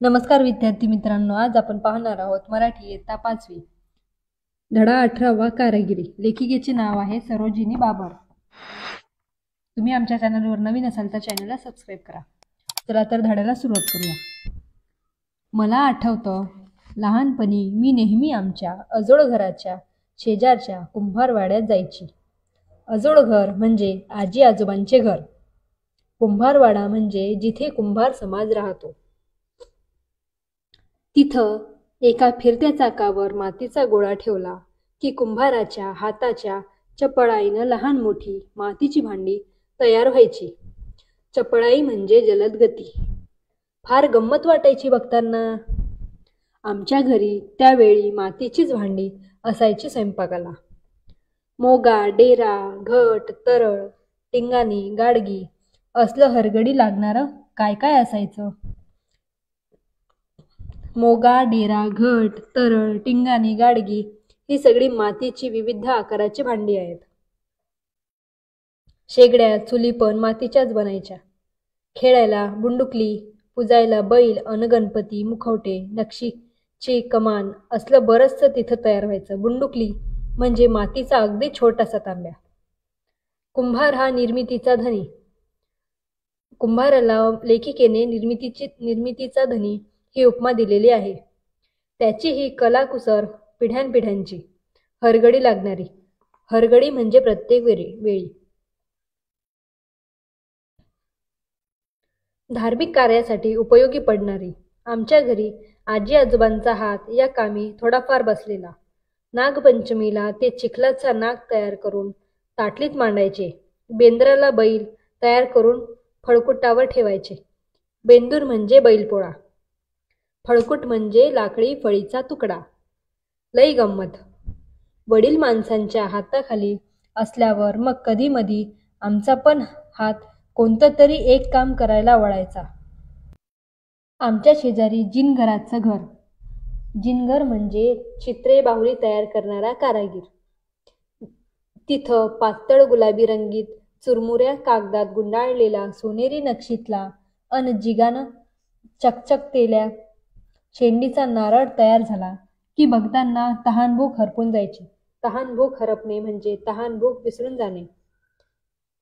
नमस्कार विद्यार्थी मित्रांनो, आज आपण पाहणार आहोत मराठी इयत्ता 5वी धडा 18वा कारागिरी. लेखिकेचे नाव आहे सरोजिनी बाबर. तुम्ही आमच्या चॅनलवर नवीन असाल तर चॅनलला सबस्क्राईब करा. चला तर धड्याला सुरुवात करूया. मला आठवतं, लहानपणी मी नेहमी आमच्या अजोड घराच्या शेजारच्या कुंभारवाड्यात जायची. अजोड घर म्हणजे आजी आजोबांचे घर. कुंभारवाडा म्हणजे जिथे कुंभार समाज राहतो. तिथं एका फिरत्या चाकावर मातीचा गोळा ठेवला की कुंभाराच्या हाताच्या चपळाईनं लहान मोठी मातीची भांडी तयार व्हायची. चपळाई म्हणजे जलद गती. फार गंमत वाटायची बघताना. आमच्या घरी त्यावेळी मातीचीच भांडी असायची स्वयंपाकाला. मोगा, डेरा, घट, तरळ, टिंगाणी, गाडगी असलं हरगडी लागणारं काय काय असायचं. मोगा, डेरा, घट, तरळ, टिंगाणी, गाडगी ही सगळी मातीची विविध आकाराची भांडी आहेत. शेगड्या, चुली पण मातीच्याच बनायच्या. खेळायला बुंडुकली, पुजायला बैल अन गणपती, मुखवटे, नक्षीची कमान असलं बरंचसं तिथं तयार व्हायचं. बुंडुकली म्हणजे मातीचा अगदी छोटासा तांब्या. कुंभार हा निर्मितीचा धनी. कुंभाराला लेखिकेने निर्मितीचा धनी ही उपमा दिलेली आहे. त्याची ही कलाकुसर पिढ्यानपिढ्यांची, हरगडी लागणारी. हरगडी म्हणजे प्रत्येक वेळी. धार्मिक कार्यासाठी उपयोगी पडणारी. आमच्या घरी आजी आजोबांचा हात या कामी थोडाफार बसलेला. नागपंचमीला ते चिखलाचा नाग तयार करून ताटलीत मांडायचे. बेंद्राला बैल तयार करून फळकुटावर ठेवायचे. बेंदूर म्हणजे बैलपोळा. फळकुट म्हणजे लाकडी फळीचा तुकडा. लई गंमत. वडील माणसांच्या हाताखाली असल्यावर मग कधी मधी आमचा पण हात कोणतं तरी एक काम करायला वळायचा. आमच्या शेजारी जिनगराचं घर. जिनगर म्हणजे चित्रे बाहुली तयार करणारा कारागीर. तिथं पातळ गुलाबी रंगीत चुरमुऱ्या कागदात गुंडाळलेला सोनेरी नक्षीतला अन जिगानं चकचकतेल्या शेंडीचा नारळ तयार झाला की बघताना तहानभूक हरपून जायची. तहानभूक हरपणे म्हणजे तहानभूक विसरून जाणे.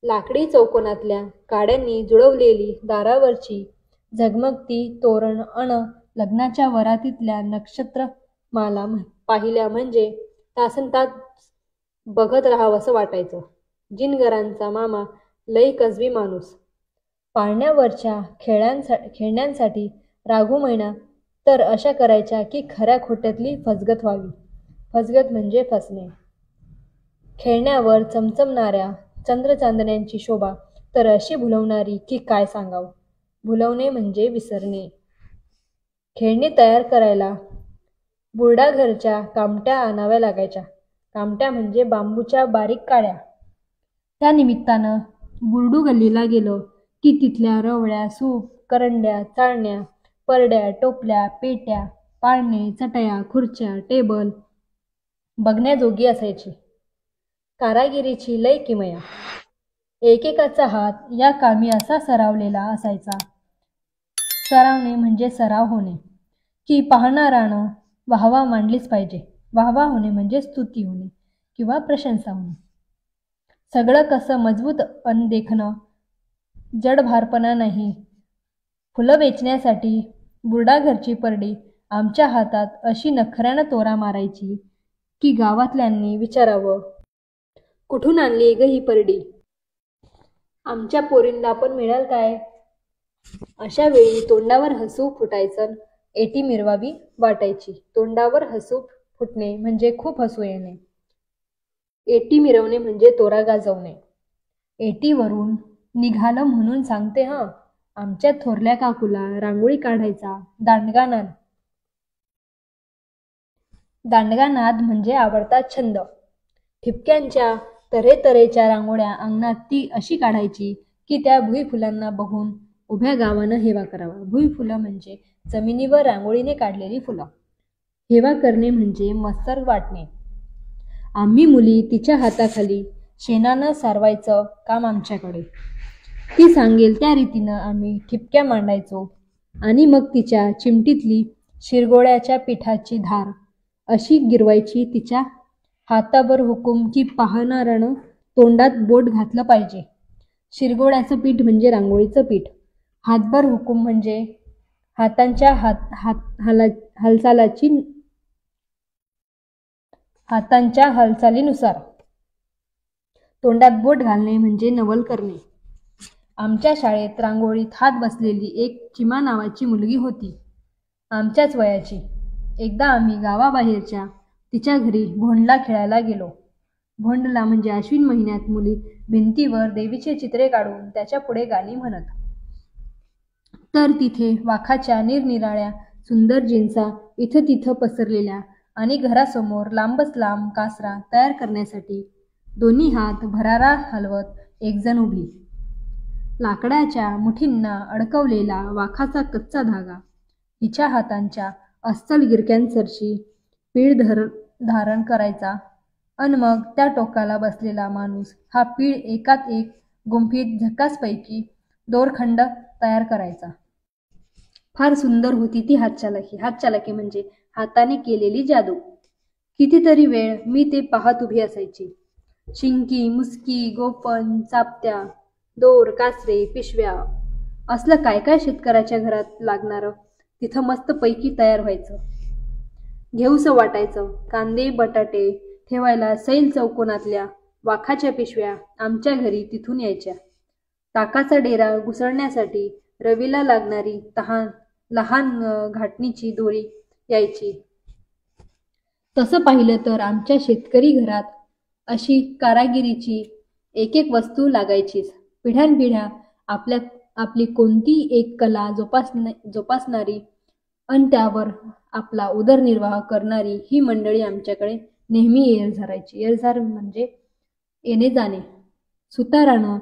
लाकडी चौकोनातल्या काड्यांनी जुळवलेली दारावरची झगमगती तोरण अन लग्नाच्या वरातीतल्या नक्षत्रमाला पाहिल्या म्हणजे तासनतास बघत राहावंसं वाटायचं. जिनगरांचा मामा लई कसबी माणूस. पाळण्यावरच्या खेळण्यांसाठी राघू मैना तर अशा करायच्या की खऱ्या खोट्यातली फसगत व्हावी. फसगत म्हणजे फसणे. खेळण्यावर चमचमणाऱ्या चंद्रचांदण्यांची शोभा तर अशी भुलवणारी की काय सांगावं. भुलवणे म्हणजे विसरणे. खेळणी तयार करायला बुरडाघरच्या कामट्या आणाव्या लागायच्या. कामट्या म्हणजे बांबूच्या बारीक काड्या. त्या निमित्तानं बुरडू गल्लीला गेलो की तिथल्या रवळ्या, सूप, करंड्या, चाळण्या, परड्या, टोपल्या, पेट्या, पाळणे, चटया, खुर्च्या, टेबल बघण्याजोगी असायची. कारागिरीची लय किमया. एकेकाचा हात या कामी असा सरावलेला असायचा. सरावणे म्हणजे सराव होणे की पाहणारानं वाहवा मांडलीच पाहिजे. वाहवा होणे म्हणजे स्तुती होणे किंवा प्रशंसा होणे. सगळं कसं मजबूत अन देखणं, जडभारपणा नाही. फुलं वेचण्यासाठी बुरडाघरची परडी आमच्या हातात अशी नखऱ्यानं तोरा मारायची की गावातल्यांनी विचारावं, कुठून आणली ग ही परडी? आमच्या पोरींना पण मिळेल काय? अशा वेळी तोंडावर हसू फुटायचं. एटी मिरवावी वाटायची. तोंडावर हसू फुटणे म्हणजे खूप हसू येणे. एटी मिरवणे म्हणजे तोरा गाजवणे. एटीवरून निघालं म्हणून सांगते हं. आमच्या थोरल्या काकूला रांगोळी काढायचा दांडगा नाद म्हणजे आवडता छंद. ठिपक्यांच्या तऱ्हेतऱ्हेच्या रांगोळ्या अंगणात ती अशी काढायची की त्या भुईफुलांना बघून उभ्या गावानं हेवा करावा. भुईफुलं म्हणजे जमिनीवर रांगोळीने काढलेली फुलं. हेवा करणे म्हणजे मत्सर वाटणे. आम्ही मुली तिच्या हाताखाली शेणानं सारवायचं काम आमच्याकडे. ती सांगेल त्या रीतीनं आम्ही ठिपक्या मांडायचो आणि मग तिच्या चिमटीतली शिरगोळ्याच्या पिठाची धार अशी गिरवायची तिच्या हातावर हुकूम की पाहणाऱ्यानं तोंडात बोट घातलं पाहिजे. शिरगोळ्याचं पीठ म्हणजे रांगोळीचं पीठ. हातभर हुकूम म्हणजे हातांच्या हातांच्या हालचालीनुसार. तोंडात बोट घालणे म्हणजे नवल करणे. आमच्या शाळेत रांगोळीत हात बसलेली एक चिमा नावाची मुलगी होती, आमच्याच वयाची. एकदा आम्ही गावाबाहेरच्या तिच्या घरी भोंडला खेळायला गेलो. भोंडला म्हणजे अश्विन महिन्यात मुली भिंतीवर देवीचे चित्रे काढून त्याच्या पुढे गाणी म्हणत. तर तिथे वाखाच्या निरनिराळ्या सुंदर जिन्सा इथं तिथं पसरलेल्या आणि घरासमोर लांबच लांब कासरा तयार करण्यासाठी दोन्ही हात भरारा हलवत एकजण उभी. लाकडाच्या मुठींना अडकवलेला वाखाचा कच्चा धागा हिच्या हातांच्या अस्सल गिरक्यांसरशी पीळ धारण करायचा अन मग त्या टोकाला बसलेला माणूस हा पीळ एकात एक गुंफीत झकासपैकी दोरखंड तयार करायचा. फार सुंदर होती ती हातचलाखी. हातचलाखी म्हणजे हाताने केलेली जादू. कितीतरी वेळ मी ते पाहत उभी असायची. शिंकी, मुसकी, गोफण, चापत्या, दोर, कासरे, पिशव्या असलं काय काय शेतकऱ्याच्या घरात लागणारं तिथं मस्त पैकी तयार व्हायचं. घेऊसं वाटायचं. कांदे बटाटे ठेवायला सैल चौकोनातल्या वाखाच्या पिशव्या आमच्या घरी तिथून यायच्या. ताकाचा डेरा घुसळण्यासाठी रवीला लागणारी लहान घाटणीची दोरी यायची. तसं पाहिलं तर आमच्या शेतकरी घरात अशी कारागिरीची एक एक वस्तू लागायचीच. पिढ्यानपिढ्या आपली कोणती एक कला जोपासणारी अन त्यावर आपला उदरनिर्वाह करणारी ही मंडळी आमच्याकडे नेहमी येर धरायची. येरझार म्हणजे येणे जाणे. सुतारानं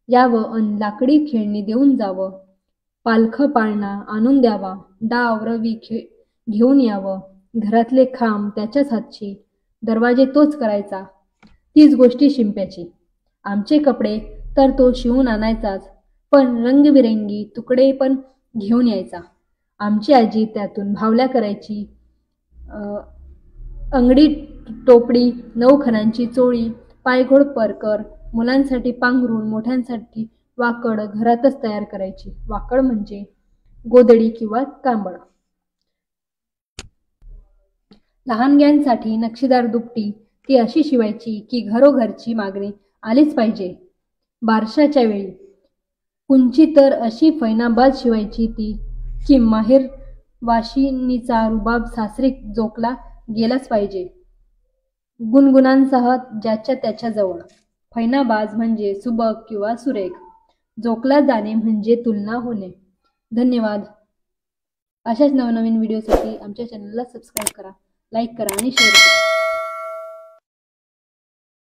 यावं अन लाकडी खेळणी देऊन जावं, पालखं पाळणा आणून द्यावा, डाव रवी घेऊन यावं, घरातले खांब त्याच्याच हातची, दरवाजे तोच करायचा, तीच गोष्टी शिंप्याची. आमचे कपडे तर तो शिवून आणायचाच, पण रंगबिरंगी तुकडे पण घेऊन यायचा. आमची आजी त्यातून भावल्या करायची. अंगडी टोपडी, 9 खणांची चोळी, पायघोड परकर, मुलांसाठी पांघरूण, मोठ्यांसाठी वाकड घरातच तयार करायची. वाकड म्हणजे गोदडी किंवा कांबळ. लहानग्यांसाठी नक्षीदार दुपटी ती अशी शिवायची की घरोघरची मागणी आलीच पाहिजे. बारशाच्या वेळी कुंची तर अशी फैनाबाज शिवायची ती की माहेर वाशिनीचा रुबाब सासरी जोकला गेलाच पाहिजे. गुणगुणांसह ज्याच्या त्याच्या जवळ. फैनाबाज म्हणजे सुबक किंवा सुरेख. जोकला जाणे म्हणजे तुलना होणे. धन्यवाद. अशाच नवनवीन व्हिडिओसाठी आमच्या चॅनलला सबस्क्राईब करा, लाईक करा आणि शेअर करा.